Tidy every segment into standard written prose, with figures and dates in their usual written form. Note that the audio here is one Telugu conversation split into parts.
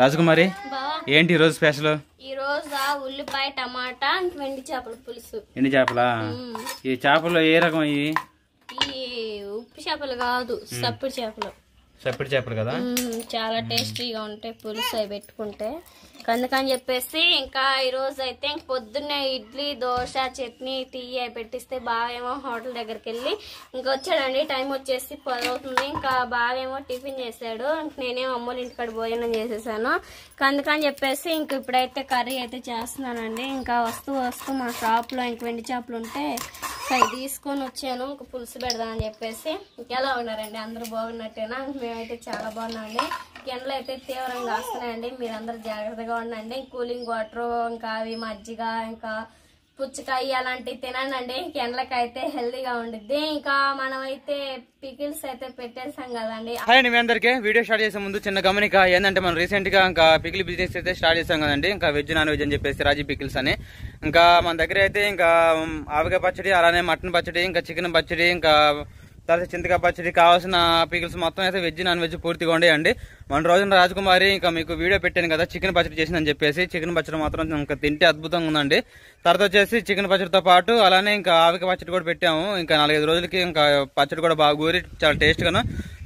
రాజకుమారి ఏంటి ఈ రోజు స్పెషల్? ఈ రోజు ఉల్లిపాయ టమాటా ఎండి చేపల పులుసు. ఎండి చేపలా? ఈ చేపలు ఏ రకం? ఈ ఉప్పు చేపలు కాదు, సప్పిడి చేపలు. సప్పిడి చేపలు కదా, చాలా టేస్టీగా ఉంటాయి పులుసు అవి పెట్టుకుంటే. అందుకని చెప్పేసి ఇంకా ఈ రోజు అయితే పొద్దున్నే ఇడ్లీ దోశ చట్నీ టీ అవి పెట్టిస్తే బావేమో హోటల్ దగ్గరికి వెళ్ళి ఇంకా వచ్చాడండి. టైం వచ్చేసి 10 అవుతుంది. ఇంకా బావేమో టిఫిన్ చేశాడు, నేనేమో అమ్మోళ్ళ ఇంటికాడ భోజనం చేసేసాను. అందుకని చెప్పేసి ఇంక ఇప్పుడైతే కర్రీ అయితే చేస్తున్నానండి. ఇంకా వస్తూ మా షాప్లో ఇంక వెండి చేపలు ఉంటే అవి తీసుకొని వచ్చాను. ఇంక పులుసు పెడదామని చెప్పేసి. ఇంకెలా ఉన్నారండి? అందరూ బాగున్నట్టేనా? మేమైతే చాలా బాగున్నామండి. ఎండలు అయితే తీవ్రంగా వస్తున్నాయండి. మీరందరూ జాగ్రత్తగా ఉండండి. కూలింగ్ వాటర్ ఇంకా అవి మజ్జిగ ఇంకా పుచ్చకాయ అలాంటివి తినండి. ఎండలకి అయితే హెల్దీగా ఉండిద్ది. ఇంకా మనం అయితే పికిల్స్ అయితే పెట్టేసాం కదండి. హాయ్ అండి, మీ అందరికీ వీడియో స్టార్ట్ చేసే ముందు చిన్న గమనిక ఏంటంటే మనం రీసెంట్ గా ఇంకా పికిల్ బిజినెస్ అయితే స్టార్ట్ చేసాం కదండి. ఇంకా వెజ్ నాన్ వెజ్ అని చెప్పేసి రాజీ పికిల్స్ అని. ఇంకా మన దగ్గర అయితే ఇంకా ఆవకాయ పచ్చడి, అలానే మటన్ పచ్చడి, ఇంకా చికెన్ పచ్చడి, ఇంకా తర్వాత చింతకాయ పచ్చడి, కావాల్సిన పికిల్స్ మొత్తం అయితే వెజ్ నాన్ వెజ్ పూర్తిగా ఉండేయండి. మన రోజున రాజకుమారి ఇంకా మీకు వీడియో పెట్టాను కదా చికెన్ పచ్చడి చేసిందని చెప్పేసి. చికెన్ పచ్చడి మాత్రం ఇంకా తింటే అద్భుతంగా ఉందండి. తర్వాత వచ్చేసి చికెన్ పచ్చడితో పాటు అలానే ఇంకా ఆవకాయ పచ్చడి కూడా పెట్టాము. ఇంకా 4-5 రోజులకి ఇంకా పచ్చడి కూడా బాగా ఊరి చాలా టేస్ట్ గాను,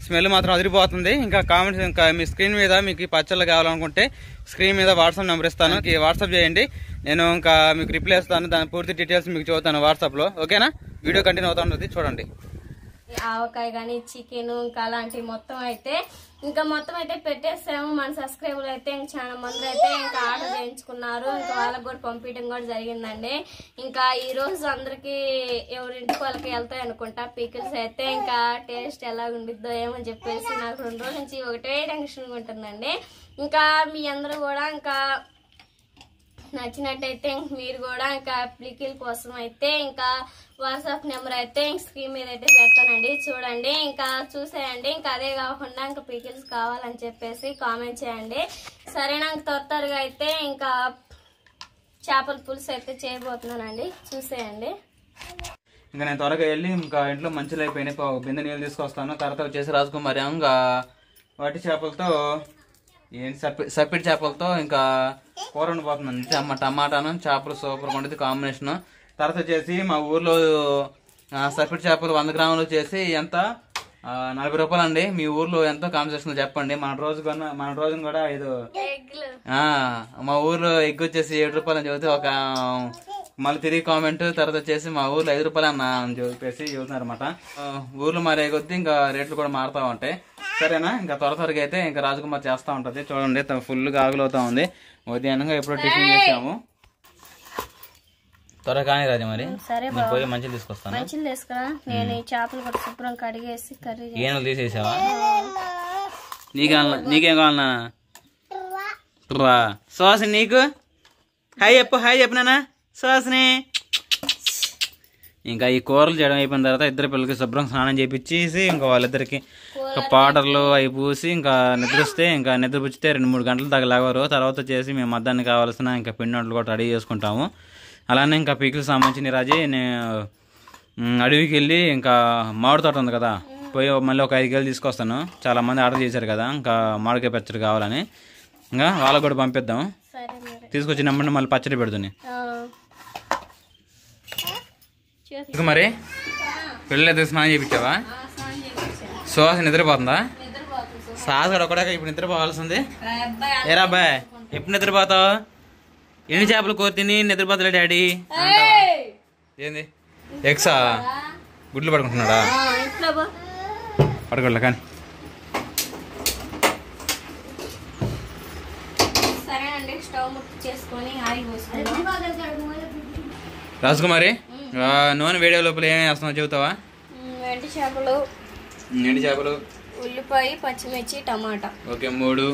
స్మెల్ మాత్రం అదిరిపోతుంది. ఇంకా కామెంట్స్ ఇంకా మీ స్క్రీన్ మీద మీకు పచ్చళ్ళు కావాలనుకుంటే స్క్రీన్ మీద వాట్సాప్ నెంబర్ ఇస్తాను, వాట్సాప్ చేయండి. నేను ఇంకా మీకు రిప్లై ఇస్తాను. దాని పూర్తి డీటెయిల్స్ మీకు చూస్తాను వాట్సాప్ లో. ఓకేనా? వీడియో కంటిన్యూ అవుతా ఉంటుంది, చూడండి. ఆవకాయ కానీ చికెన్ ఇంకా అలాంటివి మొత్తం అయితే పెట్టేసాము. మన సబ్స్క్రైబర్లు అయితే చాలా మంది అయితే ఇంకా ఆర్డర్ చేయించుకున్నారు. ఇంకా వాళ్ళకి కూడా పంపించడం కూడా జరిగిందండి. ఇంకా ఈ రోజు అందరికి ఎవరింటికి వాళ్ళకి వెళ్తాయి అనుకుంటా పికిల్స్ అయితే. ఇంకా టేస్ట్ ఎలా ఉండిద్దో ఏమని చెప్పేసి నాకు 2 రోజుల నుంచి ఒకటే టెన్షన్ ఉంటుందండి. ఇంకా మీ అందరూ కూడా ఇంకా నచ్చినట్టయితే మీరు కూడా ఇంకా పికిల్ కోసం అయితే ఇంకా వాట్సాప్ నెంబర్ అయితే స్క్రీన్ మీద అయితే పెడతానండి, చూడండి. ఇంకా చూసేయండి. ఇంకా అదే కాకుండా ఇంకా పికిల్స్ కావాలని చెప్పేసి కామెంట్ చేయండి, సరేనా? త్వరగా అయితే ఇంకా చేపల పులుసు అయితే చేయబోతున్నానండి, చూసేయండి. ఇంకా నేను త్వరగా వెళ్ళి ఇంకా ఇంట్లో మంచిలు అయిపోయినాయి, బిందె నీళ్ళు తీసుకొస్తాను. తర్వాత వచ్చేసి రాజకుమారి ఇంకా వాటి చేపలతో సప్పిడి చేపలతో ఇంకా కూర వండిపోతుందండి. టమాటాను చేపలు సూపర్గా ఉండేది కాంబినేషన్. తర్వాత వచ్చేసి మా ఊర్లో సప్పిడి చేపలు 100 గ్రాములు వచ్చేసి ఎంత 40 రూపాయలు అండి. మీ ఊర్లో ఎంతో కాంబినేషన్ చెప్పండి. మన రోజు కూడా మా ఊర్లో ఎగ్ వచ్చేసి 7 రూపాయలు అని చెబితే ఒక మళ్ళీ తిరిగి కామెంట్. తర్వాత వచ్చేసి మా ఊర్లో 5 రూపాయలు అన్న అని చెప్పేసి చెబుతున్నారు అనమాట. ఊర్లో మారే కొద్దీ ఇంకా రేట్లు కూడా మారుతా ఉంటాయి, సరేనా? ఇంకా త్వరగా అయితే ఇంకా రాజకుమార్ చేస్తా ఉంటది, చూడండి. ఫుల్గా ఆగులవుతా ఉంది. ఉదయాన్నంగా ఎప్పుడో టిఫిన్ చేసాము. త్వరగా కానీ రాజు మరి పోయి మంచిలు తీసుకొస్తాను. మంచిలు తీసుకురా. నేను ఈ చేపలు కూడా శుభ్రం కడిగేసి కర్రీ ఏను తీసేసావా? నీకేం కావాలన్నా? సుహాసిని నీకు హాయ్ చెప్పు నాన్న సుహాసిని. ఇంకా ఈ కూరలు చేయడం అయిపోయిన తర్వాత ఇద్దరు పిల్లలకి శుభ్రం స్నానం చేయించేసి ఇంకా వాళ్ళిద్దరికి పౌడర్లు అవి పూసి ఇంకా నిద్రిస్తే ఇంకా నిద్రపుచ్చితే 2-3 గంటల దాకా లేవరు. తర్వాత వచ్చేసి మేము మధ్యాహ్నం కావాల్సిన ఇంకా పిండి వంటలు కూడా రెడీ చేసుకుంటాము. అలానే ఇంకా పికిల్కి సంబంధించిన రాజీ నేను అడవికి వెళ్ళి ఇంకా మామిడి తోట ఉంది కదా, పోయి మళ్ళీ ఒక 5 కేజీలు తీసుకొస్తాను. చాలా మంది ఆర్డర్ చేశారు కదా ఇంకా మామిడికాయ పచ్చడి కావాలని. ఇంకా వాళ్ళకు కూడా పంపిద్దాం. తీసుకొచ్చినప్పుడు మళ్ళీ పచ్చడి పెడుతుంది. మరి పిల్లలు స్నానం చేయించావా? సుహాస నిద్రపోతుందా? సాగర్ ఒకటే ఇప్పుడు నిద్రపోవాల్సింది. ఏరా అబ్బాయి ఎప్పుడు నిద్రపోతావు? ఎన్ని చేపలు కూర తిని నిద్రపోతాడు డాడీ? ఏంది ఎక్సా గుడ్లు పడుకుంటున్నాడా? పడుకోలే కానీ రాజకుమారి నూనె వేడే లోపల ఏమేమి వేస్తున్నావు చెబుతావా? ఎండి చేపలు ఉల్లిపాయ పచ్చిమిర్చి టమాటా. ఓకే 3.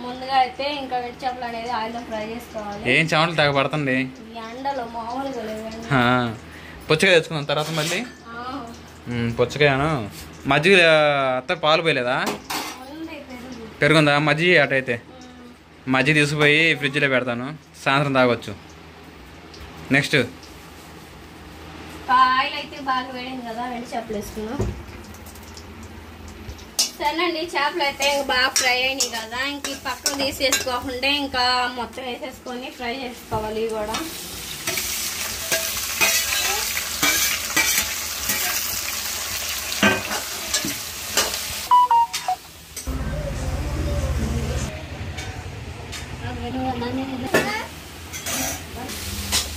ముందుగా అయితే ఇంకా వెండి చేపలు అనేది ఆయిల్లో ఫ్రై చేసుకోవాలి. ఏం చెమటలు తెగ పడుతుంది ఎండలో మామూలుగా లేదండి. పుచ్చకాయ తెచ్చుకున్నాం తర్వాత మళ్ళీ పుచ్చకాయను మజ్జిగ అత్త పాలు పోయలేదా? పెరుగుందా? మజ్జిగ అటైతే మజ్జిగ తీసుకుపోయి ఫ్రిడ్జ్లో పెడతాను, సాయంత్రం తాగొచ్చు. నెక్స్ట్ ఆయిల్ అయితే బాగా వేడింది కదా, వెండి చేపలు వేసుకున్నాం. సరేనండి, చేపలు అయితే ఇంకా బాగా ఫ్రై అయినాయి కదా, ఇంక పక్కన తీసేసుకోకుండా ఇంకా మొత్తం వేసేసుకొని ఫ్రై చేసుకోవాలి. ఇవి కూడా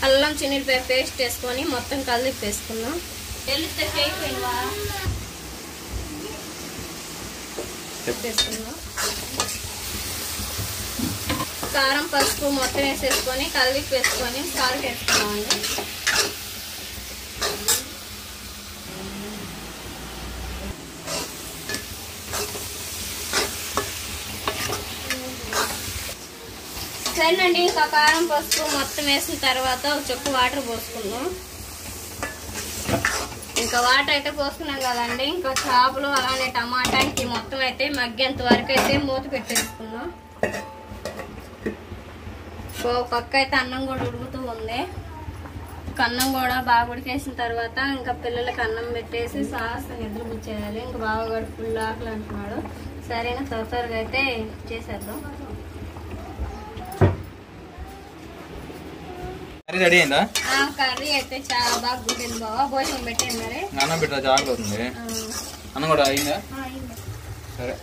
అల్లం చిన్నిపాయ పేస్ట్ వేసుకొని మొత్తం కలిపి వేసుకున్నాం. కారం పసుపు మొత్తం వేసేసుకొని కలిపి వేసుకొని సాల్ట్ వేసుకున్నామండి. సరేనండి, ఇంకా కారం పసుపు మొత్తం వేసిన తర్వాత ఒక చుక్క వాటర్ పోసుకుందాం. ఇంకా వాటర్ అయితే పోసుకున్నాం కదండి, ఇంకా చేపలు అలానే టమాటాకి మొత్తం అయితే మగ్గేంత వరకు అయితే మూత పెట్టేసుకుందాం. ఒక పక్క అయితే అన్నం కూడా ఉడుకుతూ ఉంది. అన్నం కూడా బాగా ఉడికేసిన తర్వాత ఇంకా పిల్లలకి అన్నం పెట్టేసి సాస్ నిద్ర పుచ్చేయాలి. ఇంకా బాగా కూడా ఫుల్ ఆకలి అంటున్నాడు. సరేనా, త్వరగా అయితే చేసేద్దాం. రెడీ అయిందా? కర్రీ అయితే చాలా బాగా గుడ్డింది బావా. భోజనం పెట్టింది మరి. అన్నం పెట్టా జాగ్రత్త అవుతుంది. అన్నం కూడా అయిందా? సరే.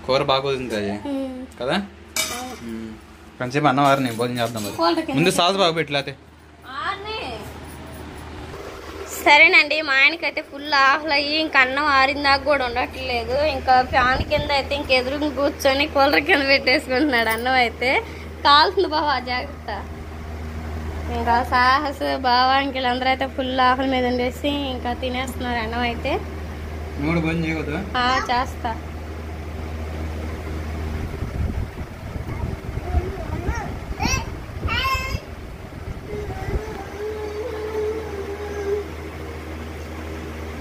కూర బాగా కుదిరింది అది కదా. కొంచెం అన్నం వారు నేను భోజనం చేద్దాం. మరి ముందు సాస్ బాగా పెట్టలేతే. సరేనండి, మా ఆయనకైతే ఫుల్ ఆకలి అయ్యి ఇంకా అన్నం ఆరిందాకా కూడా ఉండట్లేదు. ఇంకా ఫ్యాన్ కింద అయితే ఇంక ఎదురు కూర్చొని కూలర్ కింద పెట్టేసుకుంటున్నాడు. అన్నం అయితే కాలుతుంది బావా, జాగ్రత్త. ఇంకా సాహస్ బావా ఇంక వీళ్ళందరూ అయితే ఫుల్ ఆకలి మీద ఉండేసి ఇంకా తినేస్తున్నారు అన్నం అయితే. చేస్తా.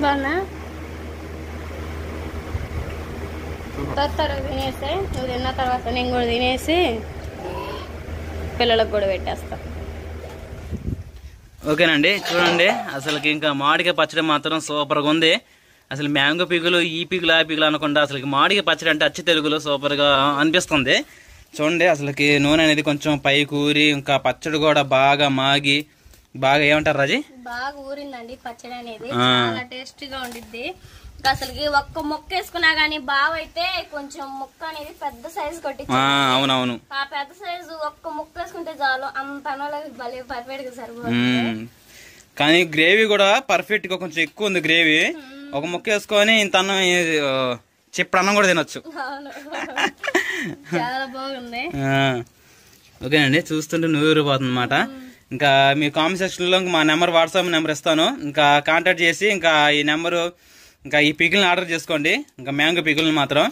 బాగున్నా తినేసి నువ్వు తిన్న తర్వాత నేను కూడా తినేసి పిల్లలకు కూడా పెట్టేస్తా. ఓకేనండి, చూడండి అసలుకి ఇంకా మామిడికాయ పచ్చడి మాత్రం సూపర్గా ఉంది. అసలు మ్యాంగో పీకులు ఈ పీకులు ఆ పీకులు అనకుండా అసలు మామిడికాయ పచ్చడి అంటే అచ్చి తెలుగులో సూపర్గా అనిపిస్తుంది. చూడండి అసలుకి నూనె అనేది కొంచెం పై కూరి ఇంకా పచ్చడి కూడా బాగా మాగి బాగా ఏమంటారు రాజీ, బాగా ఊరిందండి పచ్చడి అనేది. చాలా టేస్టీగా ఉండిద్ది. అసలుకి ఒక్క ముక్క వేసుకున్నా గానీ బావ అయితే కొంచెం ముక్క అనేది పెద్ద సైజు కొట్టి. అవునవును, ఆ పెద్ద సైజు ఒక్క ముక్క వేసుకుంటే చాలు, అంత భలే పర్ఫెక్ట్ గా సరిపోతుంది. కానీ గ్రేవీ కూడా పర్ఫెక్ట్ గా కొంచెం ఎక్కువ ఉంది గ్రేవీ. ఒక ముక్క వేసుకొని ఇంత అన్నం చెప్పు అన్నం కూడా తినొచ్చు. చాలా బాగుంది. ఓకేనండి, చూస్తుంటే నూరిపోతుంది అన్నమాట. ఇంకా మీ కామెంట్ సెక్షన్ లో మా నెంబర్ వాట్సాప్ నెంబర్ ఇస్తాను. ఇంకా కాంటాక్ట్ చేసి ఇంకా ఈ నెంబరు ఇంకా ఈ పికిల్ని ఆర్డర్ చేసుకోండి. ఇంకా మ్యాంగో పికిల్ని మాత్రం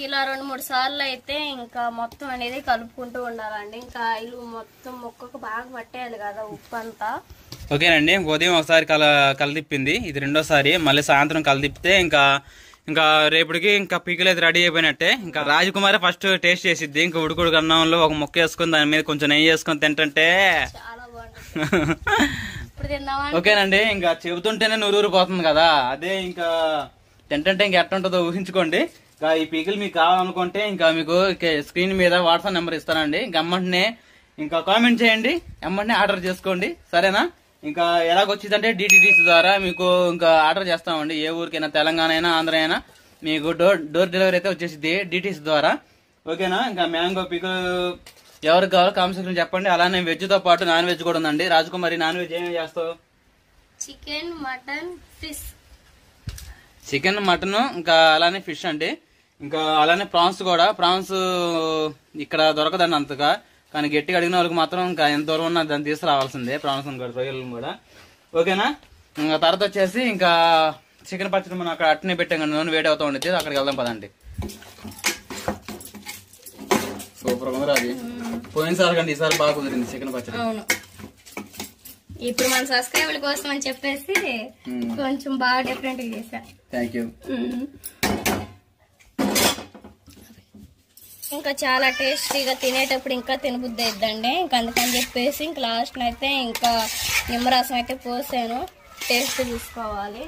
ఇలా 2-3 సార్లు అయితే ఇంకా మొత్తం అనేది కలుపుకుంటూ ఉండాలండి. ఇంకా ఇల్లు మొత్తం మొక్కకు బాగా పట్టేయాలి కదా ఉప్పు అంతా. ఓకేనండి, ఉదయం ఒకసారి కలదిప్పింది, ఇది రెండోసారి. మళ్ళీ సాయంత్రం కలదిప్పితే ఇంకా రేపటికి ఇంకా పికిల్ అయితే రెడీ అయిపోయినట్టే. ఇంకా రాజకుమారి ఫస్ట్ టేస్ట్ చేసిద్ది. ఇంకా ఉడుకుడు అన్నంలో ఒక ముక్క వేసుకుని దాని మీద కొంచెం నెయ్యి వేసుకొని తింటుంటే ఓకేనండి. ఇంకా చెబుతుంటేనే నూరూరిపోతుంది కదా, అదే ఇంకా తింటుంటే ఇంకా ఎట్టుంటుందో ఊహించుకోండి. ఇంకా ఈ పీకిల్ మీకు కావాలనుకుంటే ఇంకా మీకు స్క్రీన్ మీద వాట్సాప్ నెంబర్ ఇస్తానండి. ఇంకా అమ్మంటనే ఇంకా కామెంట్ చేయండి, అమ్మంటనే ఆర్డర్ చేసుకోండి. సరేనా? ఇంకా ఎలాగొచ్చిందంటే డిటిడిసి ద్వారా మీకు ఇంకా ఆర్డర్ చేస్తామండి. ఏ ఊరికైనా, తెలంగాణ అయినా ఆంధ్ర అయినా మీకు డోర్ డెలివరీ అయితే వచ్చేసింది డిటిసి ద్వారా. ఓకేనా? ఇంకా మ్యాంగో పికిల్ ఎవరికి కావాలో కామెంట్ సెక్షన్ చెప్పండి. అలానే వెజ్ తో పాటు నాన్ వెజ్ కూడా ఉందండి. రాజకుమారి నాన్ వెజ్ ఏమేమి చేస్తావు? Chicken, mutton, fish. Chicken, mutton, ఇంకా అలానే ఫిష్ అండి. ఇంకా అలానే ప్రాన్స్ కూడా. ప్రాన్స్ ఇక్కడ దొరకదండి అంతగా, కానీ గట్టిగా అడిగిన వాళ్ళకి మాత్రం ఇంకా ఎంత దూరం ఉన్నా దాన్ని తీసుకురావాల్సిందే, ప్రాన్స్ కూడా, రొయ్యలను కూడా. ఓకేనా? ఇంకా తర్వాత వచ్చేసి ఇంకా చికెన్ పచ్చడి మనం అక్కడ అట్టనే పెట్టాం కానీ నూనె వేడి అవుతా ఉండేది, అక్కడికి వెళ్దాం పదండి. సూపర్ ఉంది అది. పోయినసారి కంటే ఈసారి బాగా కుదిరింది చికెన్ పచ్చడి. అవును, ఇప్పుడు మన సబ్స్క్రైబర్ల కోసం అని చెప్పేసి కొంచెం బాగా డిఫరెంట్ గా చేశా. Thank you. ఇంకా చాలా టేస్టీగా తినేటప్పుడు ఇంకా తినబుద్ధి అయిద్దండి. ఇంకా అందుకని చెప్పేసి ఇంక లాస్ట్ అయితే ఇంకా నిమ్మరసం అయితే పోసాను. టేస్ట్ చూసుకోవాలి.